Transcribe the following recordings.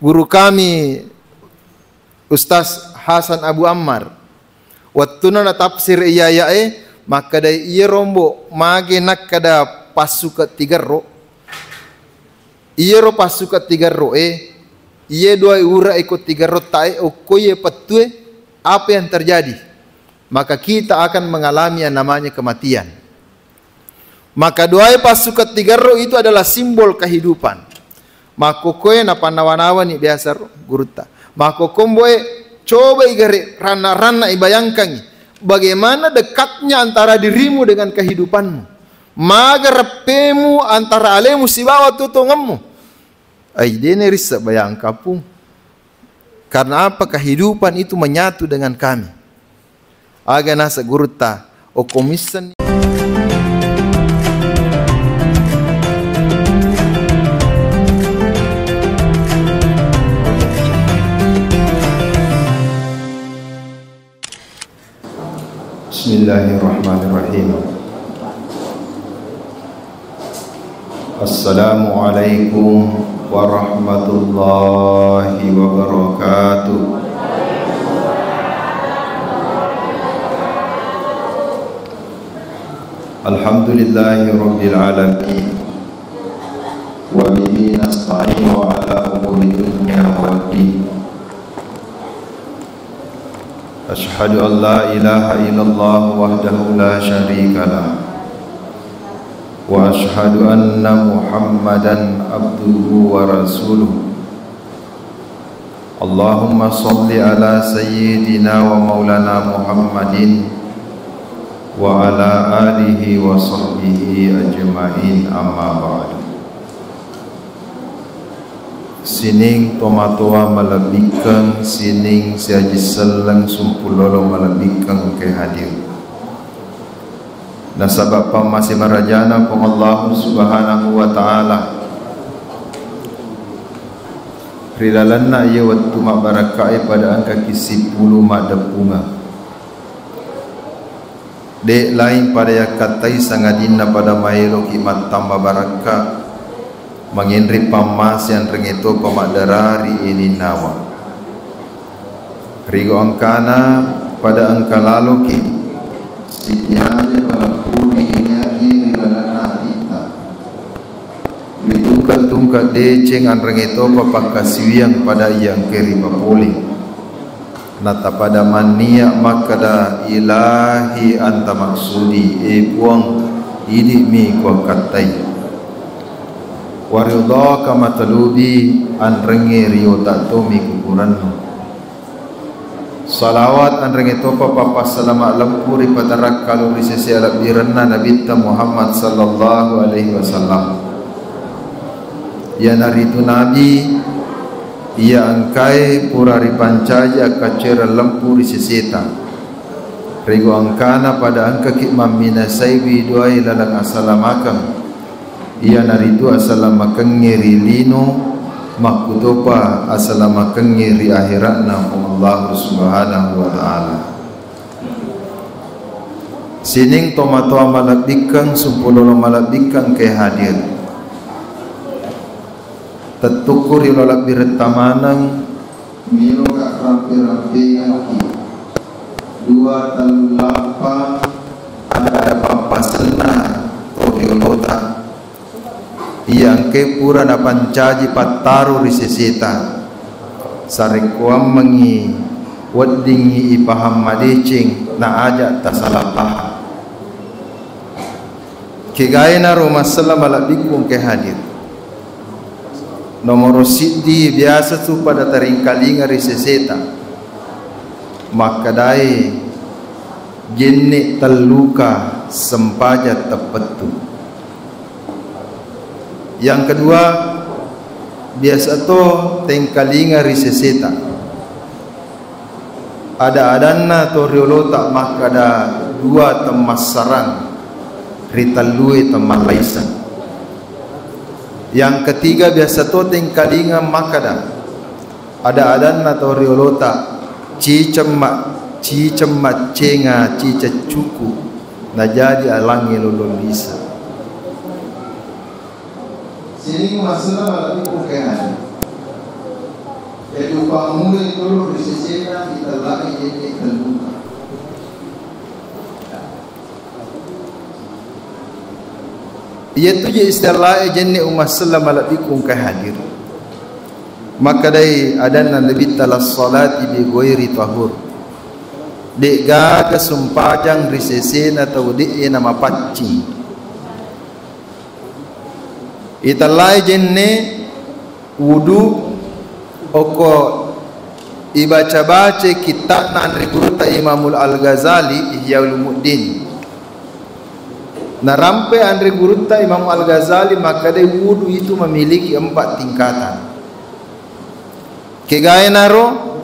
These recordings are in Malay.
guru kami Ustaz Hasan Abu Ammar wattuna na tafsir iya maka dai iya rombo mage nak kada pasuka tigarro iya ro pasuka tigarro iya dua ura ikut tigarro tae okoye patue apa yang terjadi, maka kita akan mengalami yang namanya kematian. Maka dua pasuka tigarro itu adalah simbol kehidupan. Maka koe na panawan-awan ni biasa guruta. Maka komboe coba igare rana-rana ibayangkan bagaimana dekatnya antara dirimu dengan kehidupanmu. Magarapemu antara alemu sibawa tutungamu. Ay dene risa bayang kapung. Karena apa? Kehidupan itu menyatu dengan kami. Aga nasa guruta o komisan. Bismillahirrahmanirrahim. Assalamualaikum warahmatullahi wabarakatuh. Alhamdulillahi rabbil alamin. Wa bihi nasta'inu ala umuri dunya waddin. Ashhadu an la ilaha illallah wahdahu la syarika lah. Wa ashhadu anna Muhammadan abduhu wa rasuluh. Allahumma salli ala sayyidina wa maulana Muhammadin wa ala alihi wa sahbihi ajma'in, amma ba'du. Sining tomatoa malabikang sining siaji selang sumpulolo malabikang ke hadir. Nasabab masih merajana pang Allah subhanahu wa ta'ala rilalanna iya waktu mabarakai pada angka kisipulu madapunga dek lain pada ya katai sangadina pada maelo kimat tambah baraka menginri pamas yang rengeto pamadarari ini nawa rigo angkana pada angka lalu ki sinyalnya balapuni ini rilalanna kita bitungkat-tungkat deceng an rengeto papakasiwiang pada yang keri papoli nata pada mania makada ilahi anta maksudi puang idi mi kwa katai waridha kama talubi an renge rio tatomi kukuranno salawat an renge topa papa salama lampuri patarak kaluri sesi alab diranna Nabi Muhammad sallallahu alaihi wasallam ya naritu nabi ia angkai purari pancaja kacera lampuri seseta rego angkana pada angka kikmam minasaibi duai lalang asalamakam ia naritu asalamakang ngeri lino makutopa asalamakang ngeri akhiratna Allah subhanahu wa ta'ala. Sining tomatoa malabikang sumpulolo malabikang ke hadir tetukur ilolak biretamanang milo kak rampi-rampi yaki dua telapa ada pampasena toriolota yang ke pura na pancaji pataru riseseta sarikuam mengi waddingi ipaham madecing na aja tasalapah kigayna rumah salam alabikung ke hadir nomor siddi biasa tu pada taringkalinga riseseta makadai jenne taluka sempaja tepetu. Yang kedua biasa to tengkalinga riseseta ada adanna to riolota makada dua temas sarang ritalui teman laisan. Yang ketiga biasa to tengkalinga makada ada adanna to riolota cicemat cenga cicecuku na jadi alangi lululisa. Sini masalah lagi bukan Jadi upah mulai dulu risesena kita lagi jadi terbuka. Iaitu je istilah jenni umat sallam alabikum kahadir. Maka dari adana lebih talas salat di goiri tahur. Dek gaga sumpajang risesena atau dek nama pacci. Italai jenne wudu oko ibaca-baca kitab Andri Guruta Imamul Al-Ghazali Ihya Ulumuddin. Narampe Andri Guruta Imam Al-Ghazali maka dia wudu itu memiliki 4 tingkatan. Kegaya naro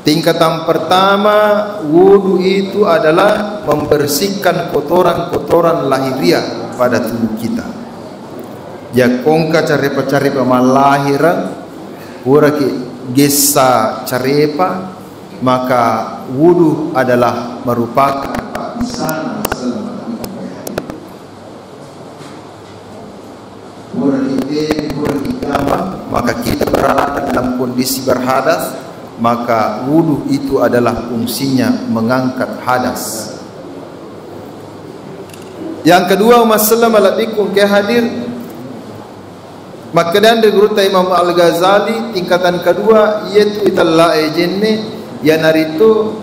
tingkatan pertama wudu itu adalah membersihkan kotoran-kotoran lahiriah pada tubuh kita. Jakongka carepa-carepa malahira uraki gesa carepa maka wudu adalah merupakan sana selama maka kita berada dalam kondisi berhadas, maka wudu itu adalah fungsinya mengangkat hadas. Yang kedua, masalah malabikum ke hadir. Maka dan Guruta Imam Al-Ghazali tingkatan kedua yaitu italla ejenne yang naritu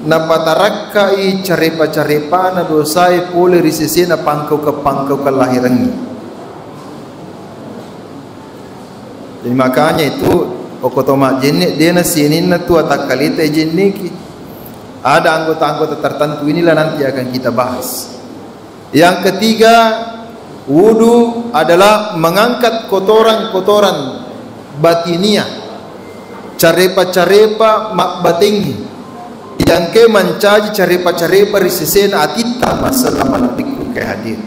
napatarakai carepa-carepa na dosai pole risesena pangkau ke lahirangi. Jadi makanya itu okotoma jenik dia nasinin tu atakalita jeniki. Ada anggota-anggota tertentu inilah nanti akan kita bahas. Yang ketiga, wudu adalah mengangkat kotoran-kotoran batiniah, carepa-carepa mak batingi yang ke mencaji carepa-carepa risesena atita masalah malabikum ke hadir.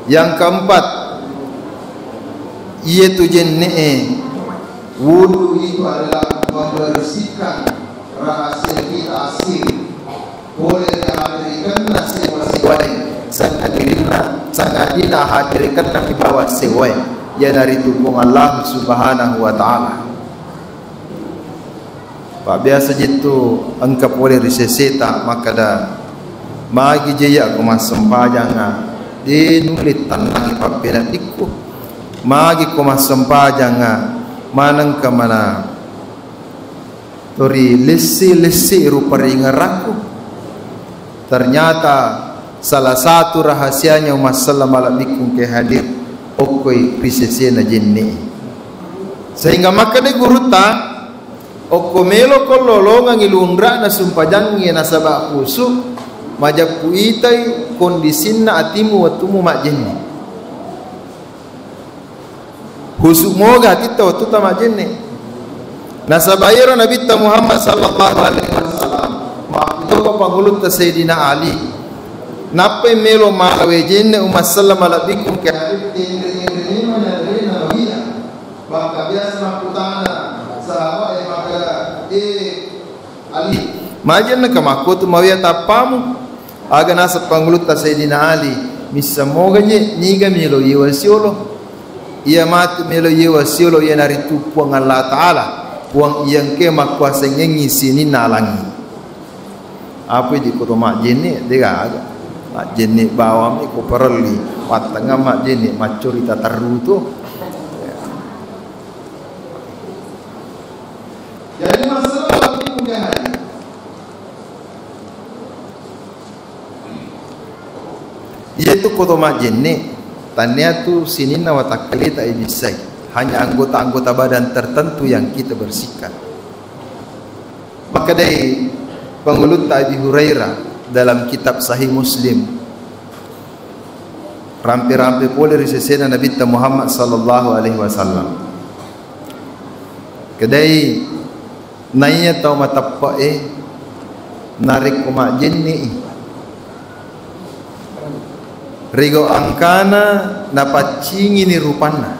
Yang keempat, yaitu jenne wudu itu adalah membersihkan rahasia kita asli boleh dihadirkan nasi wasiwai sangadina hadirkan di bawah sewai ya dari tubuh Allah subhanahu wa ta'ala. Pak biasa jitu angka boleh riseseta maka dah magi jaya aku masempajang di nulit tanah pak pedatiku magi ko masempajang manang ka mana tori lesi rupa ringaraku. Ternyata salah satu rahasianya masalah malabikum ke hadir okoi prisesena jenni sehingga maka de guruta okko melo kollolonga ngilundra na sumpajang na sabak khusu majapu itai kondisinna atimu watumu mak jenni husuk moga kita waktu tamak jenis nasabayro Nabi Muhammad sallallahu alaihi wasallam waktu ko pangulut Sayyidina Ali nape melo malawe jenne umat sallam alabikum ke hadith ini mana maka biasa makutana sahabat maka Ali majen ka makut mawiya tapamu aga nasa pangulut Sayyidina Ali misa moga niga melo yiwasiolo ia mati melo yewa siolo ia naritu puang Allah Ta'ala puang yang ke makuasa ngengi sini nalangi apa di koto mak jenik dia agak mak jenik bawam iko perli watanga mak jenik macurita terutu jadi masalah lagi mungkin hari yaitu koto mak jenik tanya tu sinina watakalita ibisai hanya anggota-anggota badan tertentu yang kita bersihkan. Maka dari pengulut Abi Hurairah dalam kitab Sahih Muslim rampe-rampe pole risesena Nabi Muhammad sallallahu alaihi wasallam. Kedai nanya tau matappa narik umak jenni rigo angkana napacingi ni rupana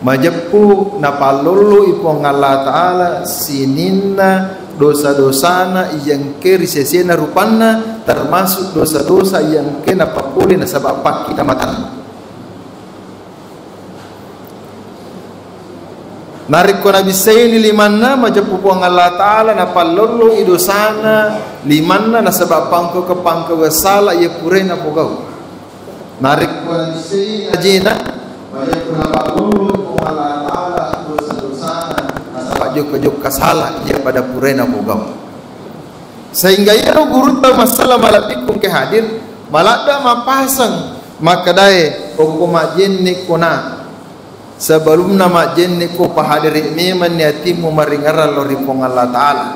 majepu napalulu ipong Allah Ta'ala sininna dosa-dosana yang ke risesena rupana termasuk dosa-dosa yang ke napapuli nasabak kita matan Narik ko na bisay ni limanna majapupuang Allah Ta'ala na palolo idosana limanna na sabab pangko ke pangko sala ia pure na pugaw. Narik ko na bisay ajina majapupuang na palolo kung Allah Ta'ala dosa-dosana na sabab juk kasala ia pada pure na pugaw. Sehingga ia guru ta masalah malapik kung ke hadir malada mapasang makadai okuma jenni kona sebelum nama jenni ko pahadiri meman yatimu maringaran lori pong Allah Ta'ala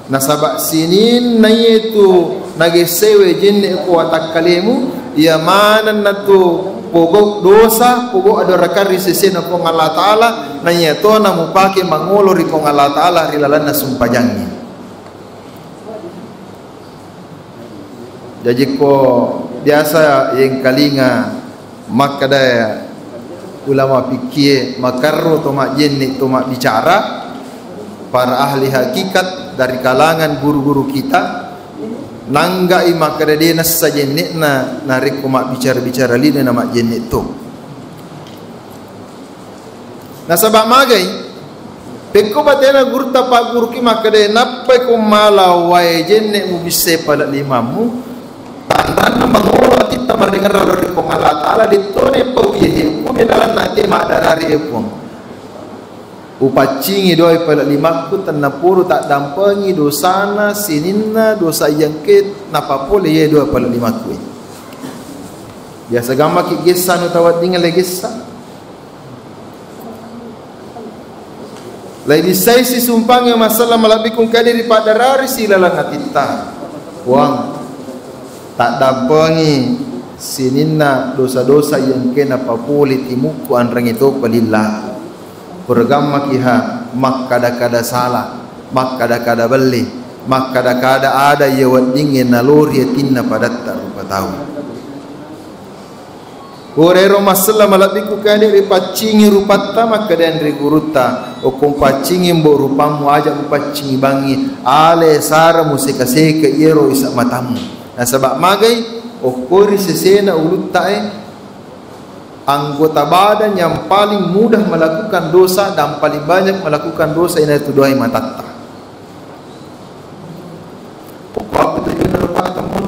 nasabak sinin na itu nagisewe jenni ko atak kalimu ya manan na to pogok dosa pogok adorakari sisina pong Allah Ta'ala na yato na mupake mangulo ri pong Allah Ta'ala rilalan na sumpajangnya. Jadi ko biasa yang kalinga makadaya ulama fikih makarro tomak jenni tomak bicara para ahli hakikat dari kalangan guru-guru kita nanggai makada dia nasa jenni na narik komak bicara-bicara lina nama jenni tu nasabak magai peko batena guru tapak guru ki makada napai ko malawai jenni mu bise pada limamu tanda mangolo kita mendengar dari Allah Ta'ala ditone pauye kumedalan nanti madarari epong upacingi doi pada limaku tanapuru tak dampengi dosana sininna dosa yang ket napapole ye doi pada limaku biasa gamma ki gessa no tawat dingal gessa lai bisai si sumpang yang masalah malabikung kadiri padarari silalang atita wang tak dampengi sininna dosa-dosa yang kena papuli timuku anrang itu palillah pergama kiha mak kada-kada salah mak kada-kada beli mak kada-kada ada yawat dingin naluri tinna padatta rupa tahu Korero masalah malabiku kani ripacingi rupatta maka dan riguruta okum pacingi mbok rupamu aja pacingi bangi ale sara musika-sika iro isa matamu. Nah sebab magai okori sesena ulut tae anggota badan yang paling mudah melakukan dosa dan paling banyak melakukan dosa ini itu doa matatta. Apa tujuan rupa kamu?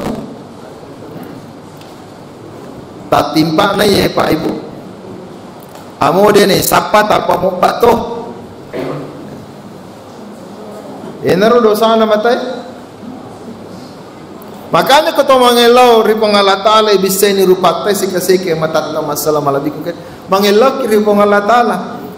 Tak timpa na ye Pak Ibu. Amo de ni sapa tak apa mo pato. Enaro dosa na matai. Makanya kata mangelau ripong Allah Ta'ala bisa ni rupatai sika-sika matatna masalah malabiku kan mangelau ki ripong Allah Ta'ala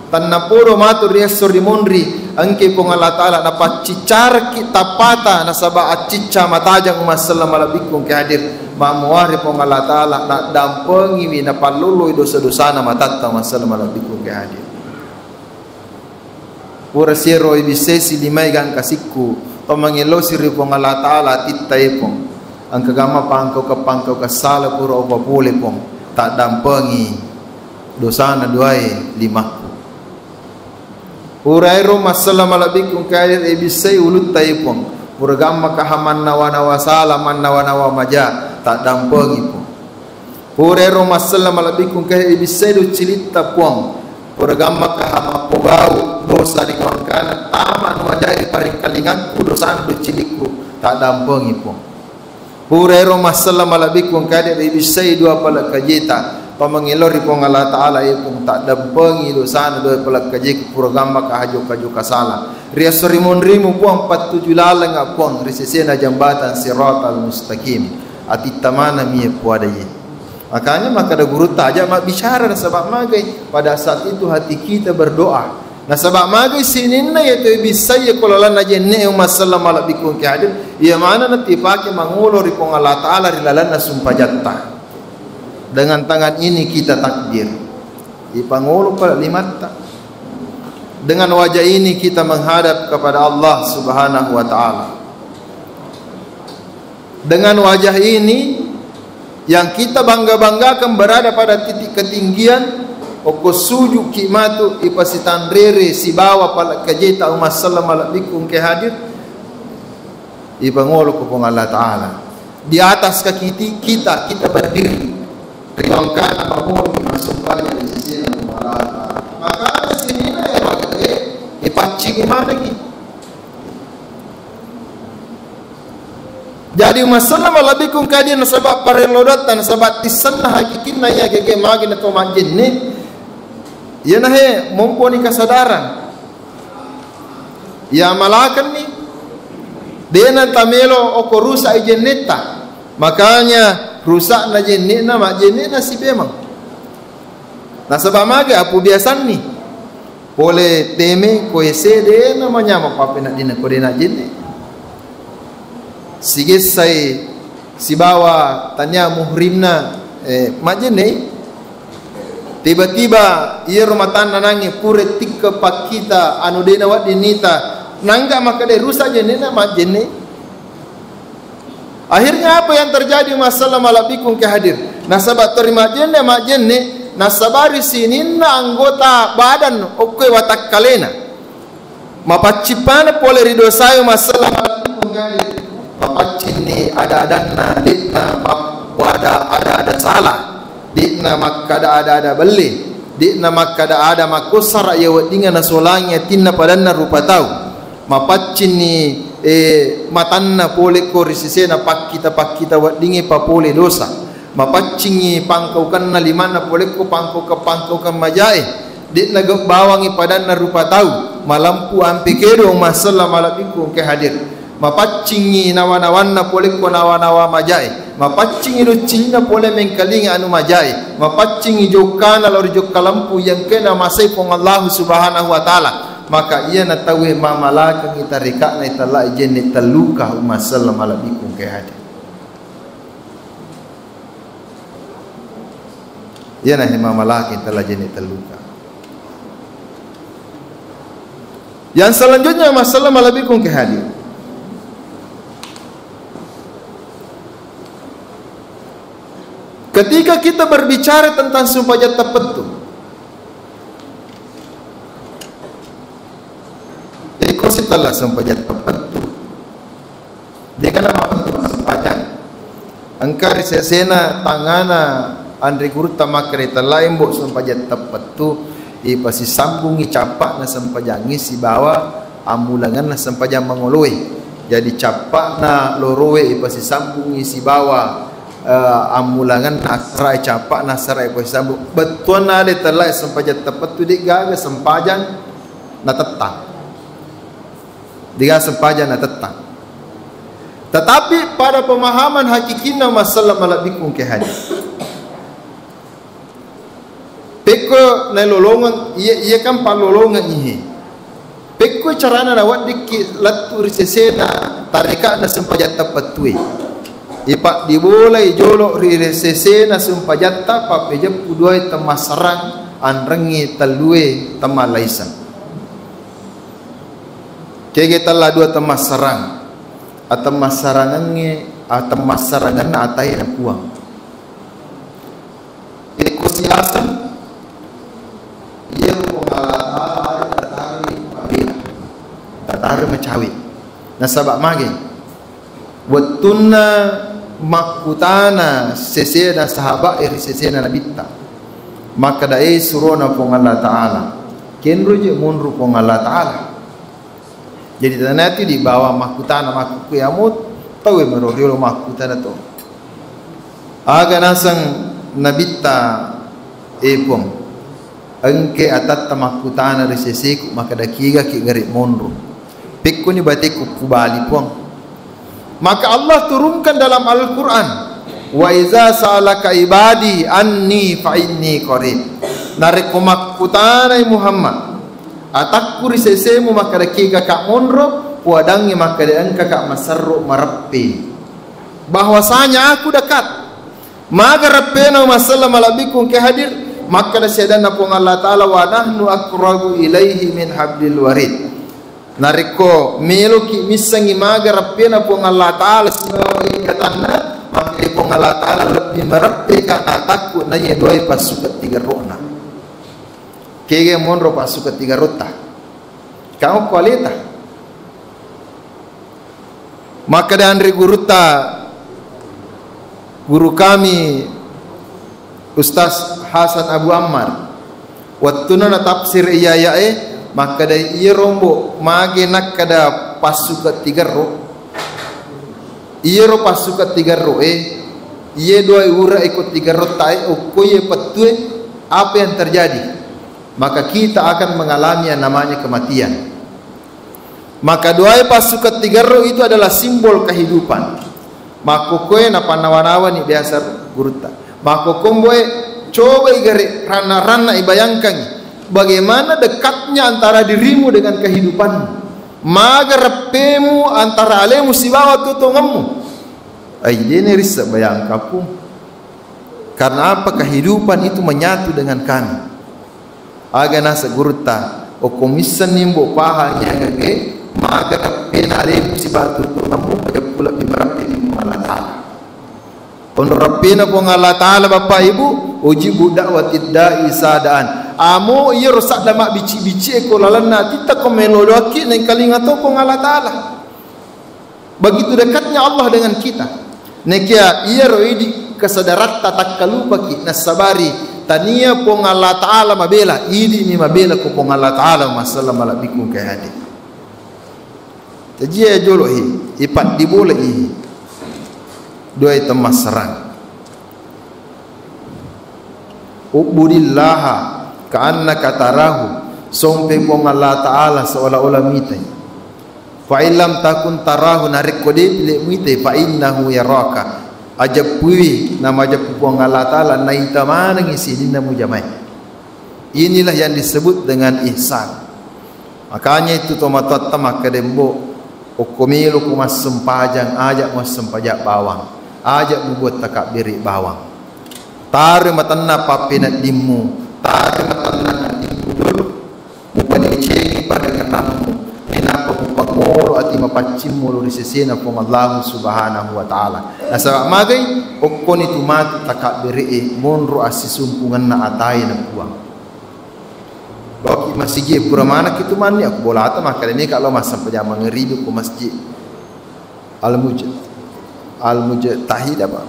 tanna puro matur riasur dimonri angke pong Allah Ta'ala dapat cicar kita pata nasaba acicca matajang masalah malabiku ke hadir mamuari pong Allah Ta'ala nak dampengi wi na paluluy dosa-dosana matatta masalah malabiku ke hadir pura siro ibise si limay gang kasiku pamangelau si ripong Allah Ta'ala titai pong ang kagama pangkau kasala pura opa pule pong tak dampengi dosana duai limaku urairo masalah malabikung kair ebisai ulut taipong pura gamma kahaman nawa-nawa sala man nawa-nawa maja tak dampengi pong urairo masalah malabikung kair ebisai do cilita pong pura gamma kahama pogau dosa di kawan kanan taman wajah paring kalinganku dosana do ciliku tak dampengi pong Purero masalah malabikung kadir ibisai dua palak kajita pamangilor ipong Allah Ta'ala ipong tak dampengi dosana dua palak kajik programa kahajo kasala riasorimun rimu puang 47 lalang apong risisena jambatan siratal mustaqim ati tamana miye puadaye makanya maka ada guru tajak mak bicara sebab magai pada saat itu hati kita berdoa nah sebab magai sininna yaitu bisai kolalan aja ne masalah malabikung kadir ia mana nanti pakai mangulur ripong Allah Ta'ala rilalan na sumpah jatta dengan tangan ini kita takbir ipangulur pada limatta dengan wajah ini kita menghadap kepada Allah Subhanahu wa Ta'ala dengan wajah ini yang kita bangga-banggakan berada pada titik ketinggian oko suju kimatu ipasitan rere si bawa pala kajeta umasallam alabikum ke hadir ibangolo ko pong Allah Ta'ala di atas kaki kita berdiri riwangkan apapun masuk pada di sisi Allah Ta'ala maka sini ya makanya imam lagi. Jadi masalah lebih kung kadian sebab parelodatan sebab tisan hakikin na ya gege magin atau manjin ni. Ya nahe mumpuni kesadaran. Ya malakan ni. Dena tamelo oko rusak jeneta. Makanya rusak na jeneta mak jeneta si bemang. Nah sebab maga apu biasan ni. Boleh teme koese de namanya mapape nak dina kode nak jenne. Sige sai si bawa tanya muhrimna mak jenne. Tiba-tiba ia rumah tanah nangi pure tika pakita anu dena wat dinita. Nangga maka dia rusak jenne na mak jenne. Akhirnya apa yang terjadi masalah malabikung ke hadir. Nasabat terima jenne mak jenne. Nasabari sinin na anggota badan oke watak kalena. Mapacipana pole rido sayo masalah malabikung ke hadir. Mapacini ada-ada ditna ada salah. Ditna makada ada beli. Ditna makada ada makusara ya wadinga nasolangnya tinna padanna rupa tahu. Mapacini matanna pole korisisena pakita wadingi papole dosa. Mapacingi pangkau kanna limana pole ko pangkau kan majai. Ditna bawangi padanna rupa tahu. Malampu ampi kedo masalah malabikung ke hadir. Mapacingi nawan-nawanna pole ko nawa-nawa majai. Mapacingi lucina pole mengkalingi anu majai. Mapacingi jokana lori jokalampu yang kena masai pong Allah Subhanahu wa taala. Maka ia natawe mamalaka kita rika na itala jenne taluka masalah malabikung ke hadir. Ia na mamalaka itala jenne taluka. Yang selanjutnya masalah malabikung ke hadir. Ketika kita berbicara tentang sumpah jatah petu, ikutlah sumpah jatah petu. Dia kena mahu sepanjang. Angkari sesena tangana Andri Gurta makreta lain bok sumpah jatah petu. Pasti sambungi capak na sempajangi si bawa amulangan na sempajang mengoloi. Jadi capak na lorowe pasti sambungi si bawa. Amulangan asrai capak nasrai ko sambu betul na de telai sempajan tepat tu dik gaga sempajan na tetang diga sempajan na tetang. Tetapi pada pemahaman hakikina masalah malabikung ke hadir peko na lolongan ia kan palolongan ihi peko carana nawat dik latur sesena tarika na sempajan tepat tu ipak dibolai jolok riresese na sumpajatta pa pejep kuduai temasarang anrengi telue temalaisan. Kege tala dua temasarang atau masarangannya atau masarangan atai na kuang. Ekosiasan ia pengalatan datari pabila datari macawi. Nasabak mage wattunna makutana sesena sahabat iri sesena nabita maka dai surona pong Allah Ta'ala kenro je munru pong Allah Ta'ala. Jadi tanati di bawah makutana makuku yamut tahu meroriolo makutana to aga nasang nabita epong angke atat makutana ri seseku maka dakiga ki gari munru pikku ni batiku kubali pong. Maka Allah turunkan dalam Al-Quran, wa iza sa'alaka ibadi anni fa inni qarib. Narekumakutanai Muhammad. Atakuri sesemu maka dakiga kak monro, puadangi maka diangka kak masarro marappe. Bahwasanya aku dekat. Maka rabbena masalah malabikung ke hadir, maka dasyadana pun Allah Ta'ala wa nahnu aqrabu ilaihi min hablil warid. Nariko meloki misangi maga rabbena pong Allah Ta'ala sebagai katana maka pong Allah Ta'ala lebih merappe karena takut na yedoi pasukat tiga rona kege monro pasukat tiga rota kau kualita maka dari guru kami Ustaz Hasan Abu Ammar wattuna tafsir iyayae maka dari ia rombo mage nak kada pasuka 3 ro. Ia ro pasuka 3 ro ia 2 ura ikut 3 ro tai okoye patue apa yang terjadi, maka kita akan mengalami yang namanya kematian. Maka 2 pasuka 3 ro itu adalah simbol kehidupan. Maka koe na panawa-nawa ni biasa gurta. Maka komboe coba igare rana-rana ibayangkan bagaimana dekatnya antara dirimu dengan kehidupanmu. Maga repemu antara alemu sibawa tutungamu. Ai dene risa bayangkapu. Karena apa? Kehidupan itu menyatu dengan kami. Aga nasa gurta o komisan nimbo pahanya ngage maga pena alemu sibawa tutungamu pada pula bimarapi Allah Ta'ala. Untuk Rabbina pun Allah Ta'ala Bapak Ibu ujibu dakwatid da'i sadaan. Amo iya rosak damak bici-bici ekolalanan kita komeloloki neng kalingato pun Allah Ta'ala. Begitu dekatnya Allah dengan kita. Nekia iya roidi kesadarat tatak kalupa ki nasabari tania pun Allah Ta'ala mabela idi ni mabela ko pun Allah Ta'ala masalah malabikum kay hadi. Jadi ya jolohi ipat dibola ini 2 temas serang. Ubudillaha ka'annaka tarahu, sompe pong Allah Ta'ala seolah-olah mitai. Fa illam takun tarahu narik kode pilih mitai fa innahu yaraka. Ajab puwi nama ajab pong Allah Ta'ala naita mana ngisi dinda mujamai. Inilah yang disebut dengan ihsan. Makanya itu tomatot tamak kadembo okomilu kumas sempajang ajak mas sempajak bawang. Ajak membuat takabiri bawang. Tarik matana papinat dimu, tarik matana dimu dulu. Bukan dicegi pada katamu. Kenapa bukan moro ati mapacim mulu di sesena pong Allah Subhanahu wa Ta'ala. Nasabak magay okon itu mati takabiri monro asisumpungan na atay na buang. Bagi masjid pura mana kitu mani aku bola ata maka ini kalau masa pejama ngeridu ku masjid Al-Mujtahid apa?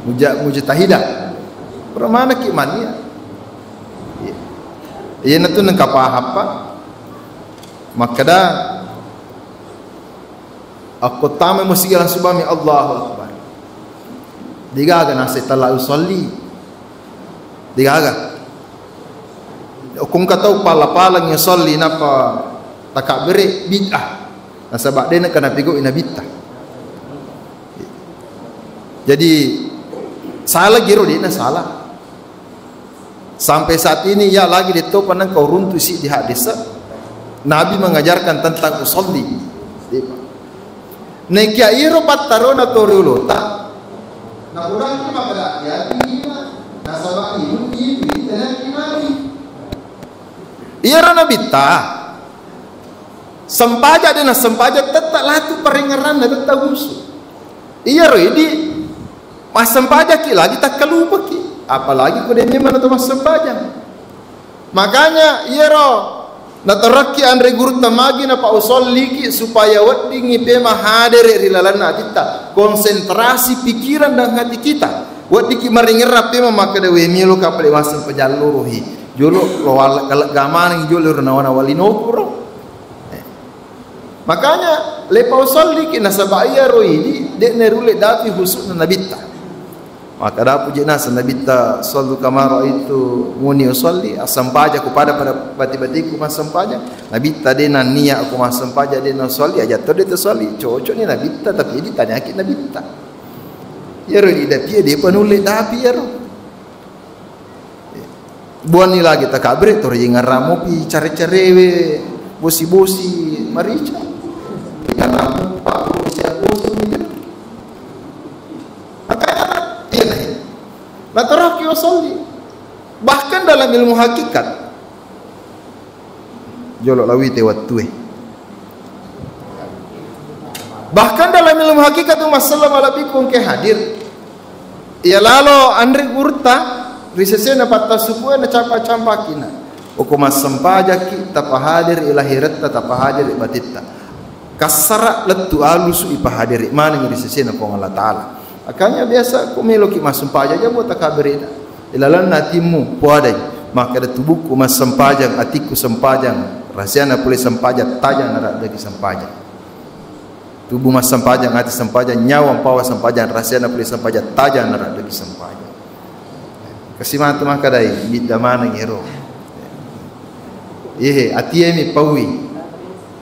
Mujtahidah. Permana ki mania. Iya natu nang kapahapa. Maka dah aku tama musigalan subhami Allahu Akbar. Digaga nasi tala usolli. Digaga. Kung kataw pala-palang yung solli napa takabiri bid'ah. Nasabak din na pigo inabita. Jadi salah giro dia salah. Sampai saat ini ya lagi itu pandang kau runtuh si di hadis. Nabi mengajarkan tentang usolli. Nekia iro patarona toriulota. Na orang ki magada ya ina nasabak ini tenan kimari. Iro na bita. Sempaja dina sempaja tetap latu peringaran na tetap usu. Iro ini mas sempaja ki lagi tak kelupa ki. Apalagi kudenya mana tu mas sempaja. Makanya iro nataraki andre guru tamagi na pa usolli ki supaya wadingi pema hadere rilalana kita konsentrasi pikiran dan hati kita wadiki maringerap pema maka dewe mielo kapale wasan pejaluruhi jolo lo gamana jolo nawana walinokuro. Makanya lepa usolli ki nasabaya roidi de nerule dafi husuk na nabita. Maka dapu jena sanabita sallu kamaro itu muni usolli asampaja kepada bati-batiku masampaja nabita dena niya aku masampaja dena usolli aja to de usolli cocok ni nabita tapi ini tanya akid nabita ya ro ida pie de panule dapi ya ro buan ni lagi takabre to ngaramu pi care-carewe bosi-bosi marica ngaramu pak bosi bosi Nataraki usolli. Bahkan dalam ilmu hakikat jolok lawi te watue. Bahkan dalam ilmu hakikat masalah malabikum ke hadir. Ya lalo andre gurta risesena patta suku na campa-campakina. Ukuma sampaja ki tapahadir ilahirat tapahadir batitta. Kasara letu alusu ipahadir mana risesena pong Allah Ta'ala. Akanya biasa kumelo ki masumpaja aja buat takabirina ilalan natimu puadai maka ada tubuhku mas sempajang, atiku sempajang, rahsiana boleh sempajang, tajang narak lagi sempajang. Tubuh mas sempajang, hati sempajang, nyawa pawa sempajang, rahsiana boleh sempajang, tajang narak lagi sempajang. Kasimatu maka dai bidda mana ngero. Atiemi pawi,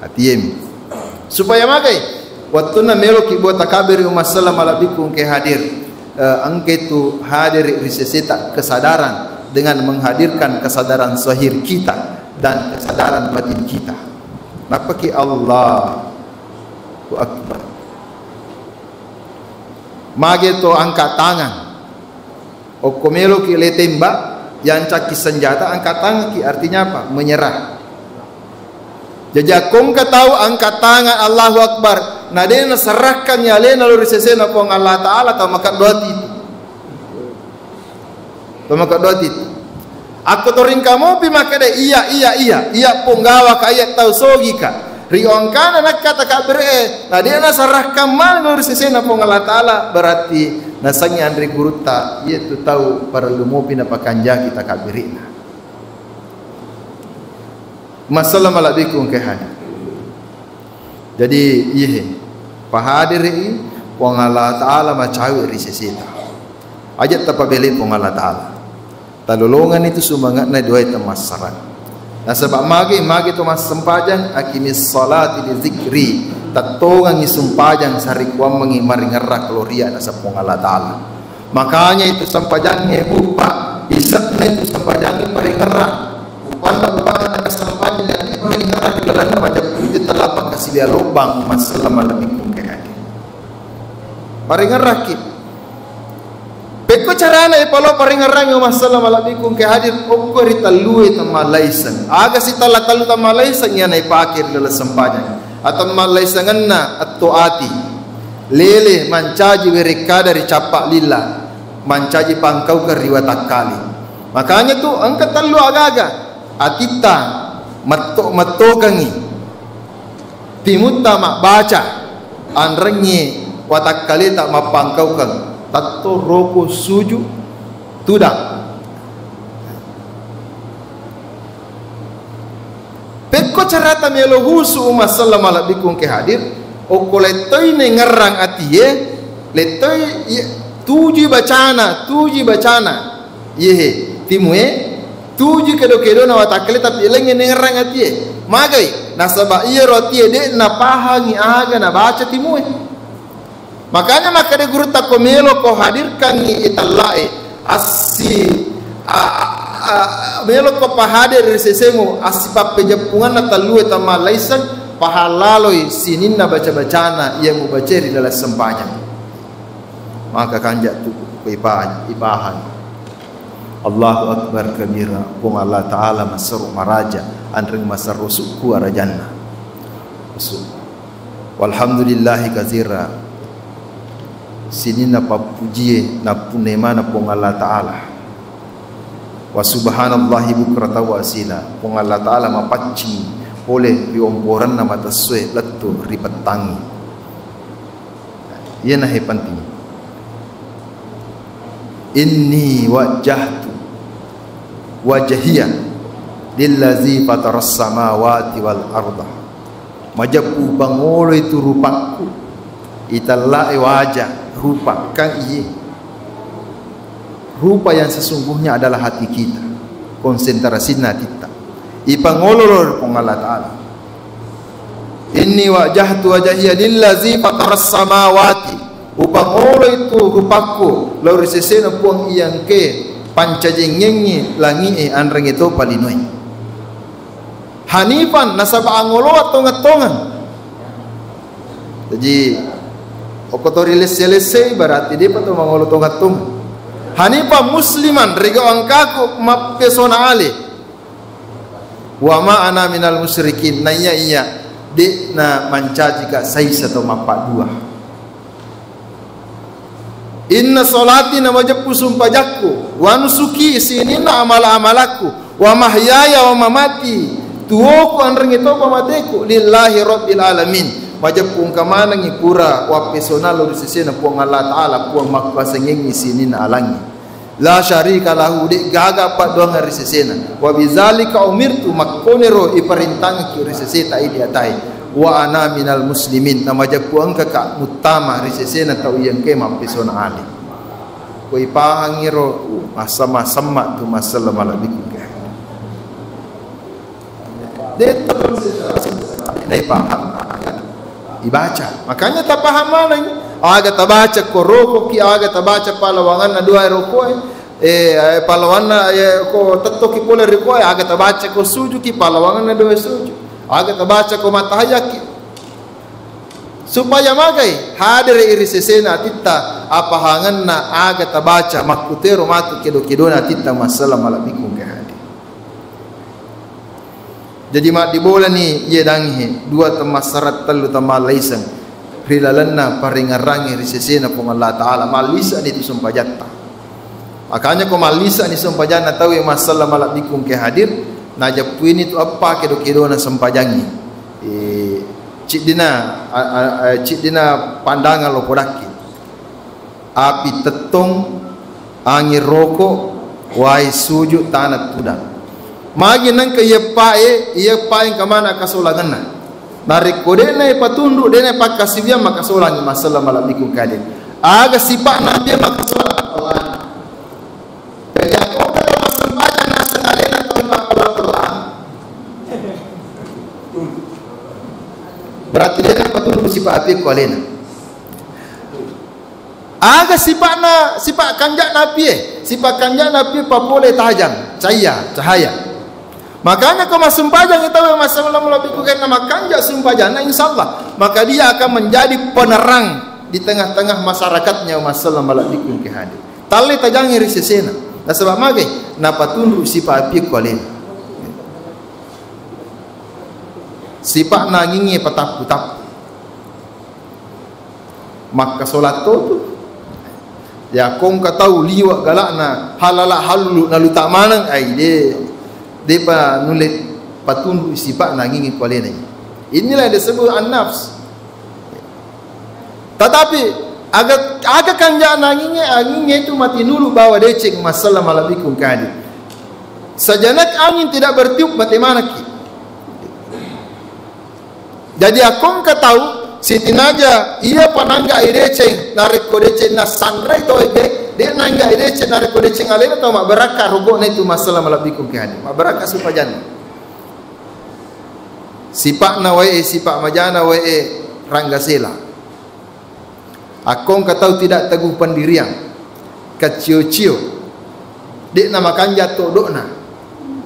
atiemi. Supaya makai waktu na melo ki buat takabir umassalam ala bikum ke hadir. Angke itu hadir riseseta kesadaran dengan menghadirkan kesadaran zahir kita dan kesadaran batin kita. Napa ki Allahu Akbar. Mage to angkat tangan. O komelo ki le tembak yang caki senjata, angkat tangan ki artinya apa? Menyerah. Jajakong ka tahu angkat tangan Allahu Akbar. Nadena serahkan nyalena lu risesena pong Allah Ta'ala atau makat doati itu. Maka doa itu, aku toring kamu pi maka deh iya penggawa kaya tahu sogi ka. Riongkan anak kata kak bere, nah dia nasarah kamal ngurus sesena pong Allah Taala berarti nasanya Andri Guruta, ia tu tahu para lumo pina pakanja kita kak bere. Assalamualaikum ke hadir. Jadi pahadir ini pong Allah Taala macawi riseseta. Ajat tapa beli pong Allah Taala. Talulungan itu sumangat na dua itu masaran. Nah sebab magi itu mas sempajang akimis salati di zikri tatongan isumpajang sarikuam mengimari ngerak gloria na sapong Allah Ta'ala. Makanya itu sempajangnya bupa isaknya itu sempajangnya paling ngerak. Upana na sempajang yang paling ngerak dalam macam itu telapak kasih dia lubang masalah malamikum kayak paling ngerak kita. Beko carana ipalo paringarang yung masalah malamikum ke hadir okko ritalui tamalaisan. Aga si talatalu tamalaisan yan ay pakir lala sempajang. Atau malaisangan na at tuati. Lele mancaji wirikada ricapak lila. Mancaji pangkau ke riwatakali. Makanya tu angkat talu agaga. Atita matokangi. Timuta mak baca. Anrengi watakali tak mapangkau kang. Tato roko suju tudak. Pekko carata melo husu masalah malabikum ke hadir. Oko letoi ne ngerang atie, letoi tuji bacana. Yehe timue tuji kedo na watakale tapi lenge ne ngerang atie. Magai nasaba iya rotie de na pahangi aga na baca timue. Makanya maka de guru tak komelo ko hadirkan ni italae asi melo ko pahadir sesemu asibab pejapungan na talue tamalaisan pahalaloi sininna baca-bacana ia mubaceri dalam sempanya. Maka kanjak tu ibahan Allahu Akbar kabira pung Allah Ta'ala masaru maraja andring masaru suku arajanna walhamdulillahi katsira sini na papujie na punema na pong Allah Ta'ala wa subhanallahi bukrata wa asila pong Allah Ta'ala mapacing oleh riomboran na mataswe letu ripetangi ia na penting inni wajjahtu wajhiya lillazi fataras samawati wal arda majapu bangolo itu rupaku italla wajah rupa kan rupa yang sesungguhnya adalah hati kita, konsentrasinya kita ipangolor pong Allah Ta'ala. Inni wajahtu wajhiya lillazi fataras samawati upangolo itu rupaku laur sesena puang iyang ke pancajengenge langi anreng itu palinoi hanifan nasaba angolo tongat-tongan. Jadi okotori lese-lese berarti dia patut mangolo tongat-tong. Hanifa musliman rega angkaku mapesona ale. Wa ma ana minal musyrikin. Na iya de na mancaji ka saisa to mapa dua. Inna salati na wajibku sumpajakku wa nusuki sinina amala-amalaku wa mahyaya wa mamati tuoku anreng itu pamateku lillahi rabbil alamin. Wajib pung kamana ngikura wa personal lu sesena puang Allah Ta'ala puang makbasa ngengi sini na alangi la syarika lahu dik gaga pat doang risesena wa bizalika umirtu makonero iperintang ki riseseta idi atai wa ana minal muslimin nama japuang ka mutama risesena tau yang ke mampisona ali ko ipahangiro sama-sama tu masalah malabiku ke dia dai paham dibaca makanya tak paham mana ini aga tabaca koroko ki aga tabaca palawangan na dua roko palawan na ko tatto ki pole roko aga tabaca ko suju ki palawangan na dua suju aga tabaca ko matahayaki supaya magai hadir iri sesena titta apahangan na aga tabaca makutero matu kedo na titta masalah malabiku ke hadi jadi mak dibola ni ye danghe dua temasarat telu tamalaisang rilalanna paringarangi risesena pong Allah Ta'ala malisa ni tu sumpajatta makanya ko malisa ni sumpajana tahu yang masalah malak dikung ke hadir na japuin itu apa kedo na sumpajangi cik dina pandangan lo podaki api tetong angin rokok wai sujud tanah tudang magi nang ke ia pae kamana kasolangan narik kodena patundu dena pakasibia makasolangi masalah malabiku kadin aga sipak nabi makasolang Allah ya ko kada masambaja na sangalena ko Allah berarti dena patundu sipak api ko alena aga sipak kanjak nabi sipak kanjak nabi papole tajam cahaya makanya kau masumpajang itu masalah malabiku kena makanja sumpajana insyaallah maka dia akan menjadi penerang di tengah-tengah masyarakatnya masalah malabiku ke hadir tali tajangi risesena dan sebab magai napa tundu sipak api kualin sipak nangingi patap-patap maka solat tu ya kong katau liwak galakna halala halulu nalu tak manang ai depa nulit patundu sipak nangingi kualena inilah yang disebut an-nafs tetapi agak kanja anginnya itu mati nulu bawa decek masalah malabikum kadi sajanak angin tidak bertiup mati mana ki jadi akong tahu Siti Naja ia panangga ideceng narik kodeceng na sandrai to dia nangga ideceng narik kodeceng alena to mak beraka rogok na itu masalah malabikum ke hadi mak beraka supajan sipak na wae sipak majana wae ranggasela akong katau tidak teguh pendirian kacio-cio dek nama kanja to dokna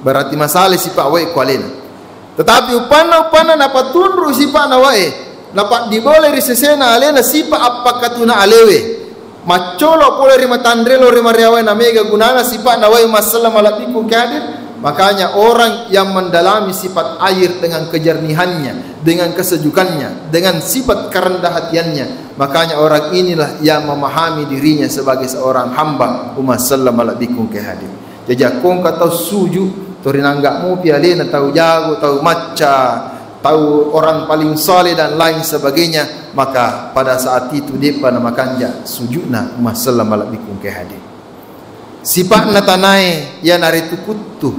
berarti masalah sipak wae kualena tetapi upana napa tundru sipak na wae dapat diboleh risesena alena sipa apa katuna alewe macolo pole rima tandrelo rima riawe na mega gunana sipa nawai masalah malabiku kadir makanya orang yang mendalami sifat air dengan kejernihannya dengan kesejukannya dengan sifat kerendah hatiannya makanya orang inilah yang memahami dirinya sebagai seorang hamba masalah malabiku kadir jadi akong katau suju torinangga mu pialena tahu jago tahu maca tahu orang paling soleh dan lain sebagainya maka pada saat itu depa nama kanja sujudna masalah malabikum ke hadir sifat natanai ya naritu kutu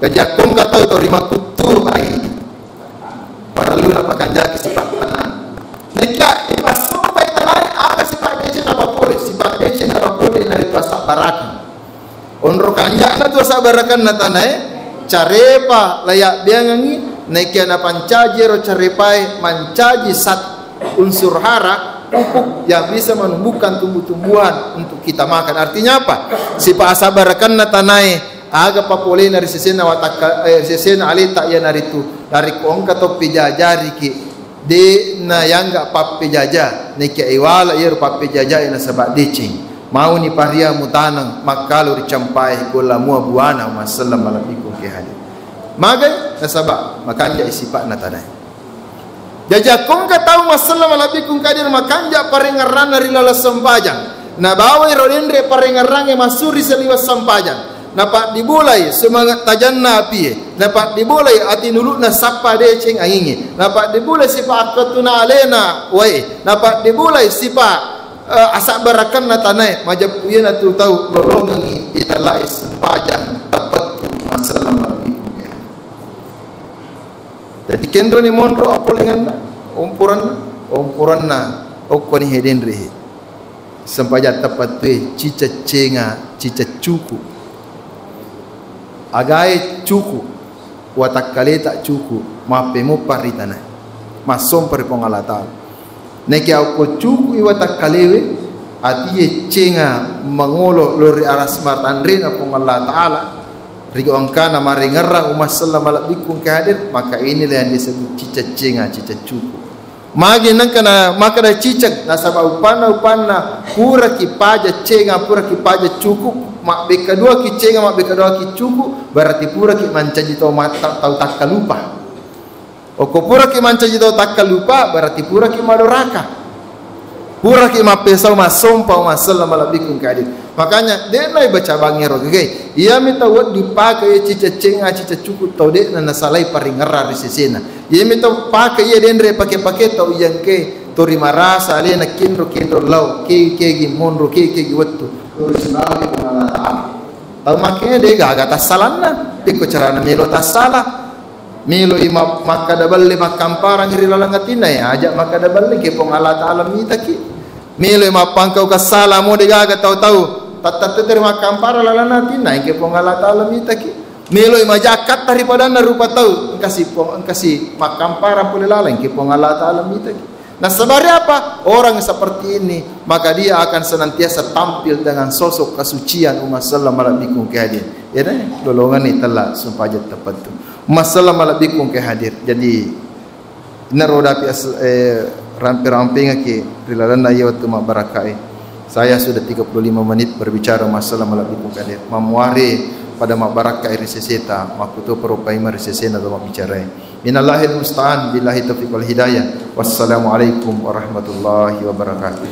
kejakong katau terima kutu ai perlu apa kanja sifat tanah nika ipasumpai tanai apa sifat dece apa boleh sifat dece apa boleh naritu asabarakan onro kanja na tu asabarakan natanai carepa layak biangangi naikiana pancaji ro caripai mancaji sat unsur hara pupuk yang bisa menumbuhkan tumbuh-tumbuhan untuk kita makan artinya apa sipa asabarakan natanai aga papole nari sesena wataka sesena alita ya naritu dari kongka to pijajari ki de na yangga papijaja naikia iwala yer papijaja ina sabak decing mau ni paria mutanang makalu dicampai gola mua buana masallam malabiku ke hadir magai nasabak makanja isipak natanai jajakong ka tahu masalah malabikum kadir makanja parengaran dari lala sampajang na bawai rodendre parengarange masuri seliwas sampajang napak dibulai semangat tajanna api napak dibulai ati nulukna sapa deceng angingi napak dibulai sipa akatuna alena wae napak dibulai sipa asak barakan na tanay majab uyan at tahu lolongan italais pajang dapat masalah malabi. Jadi kendro ni monro apolingan na ompuran na okko ni heden rehe sampaja tapat tu cica cenga cica cuku agai cuku watak kale tak cuku mapemu paritana masom perpongalata neki aku cuku iwatak kalewe ati cenga mangolo lori aras martandrin apong Allah Ta'ala rigo angkana mari ngerang umat sallam alabikung kehadir maka inilah yang disebut cica cenga cica cuku magi nang kana maka da cicak nasaba upana pura ki paja cenga pura ki paja cuku mak beka dua ki cenga mak beka dua ki cuku berarti pura ki mancaji tau mata tau takka lupa oko pura ki mancaji tau takka lupa berarti pura ki madoraka pura ki mapesau masompa masallam alabikum kadir. Makanya dia lai baca bangero ge ia minta wad dipakai cica cenga cica cuku tau de na salai paringera risesena ia minta pakai ia dendre pakai tau yang ke tori marasa ale na kindro lau ke gimonro ke giwattu tori sinawi Allah Ta'ala tau makanya de gaga tasalanna de ko carana melo tasala melo ima makada balle makampara ngiri lalangatina ya ajak makada balle ke pong Allah Ta'ala mitaki melo ima pangkau kasala mo de gaga tau tatat terima kampara lalanatina ke pong Allah Ta'ala mitaki melo ima jakat daripada na rupa tau kasih makampara pole lalang ke pong Allah Ta'ala mitaki. Nah sebenarnya apa? Orang seperti ini maka dia akan senantiasa tampil dengan sosok kesucian umat sallam alaikum kehadir. Ya dah, dolongan ni telah sumpah jat tepat tu. Umat sallam alaikum kehadir. Jadi naroda pi ramping ke rilalan na waktu mak barakai. Saya sudah 35 menit berbicara masalah alaikum kehadir. Mamuari pada mak barakai riseseta, makuto perupai risesena atau mak bicara. Minallahil musta'an billahi taufiq wal hidayah. Wassalamualaikum warahmatullahi wabarakatuh.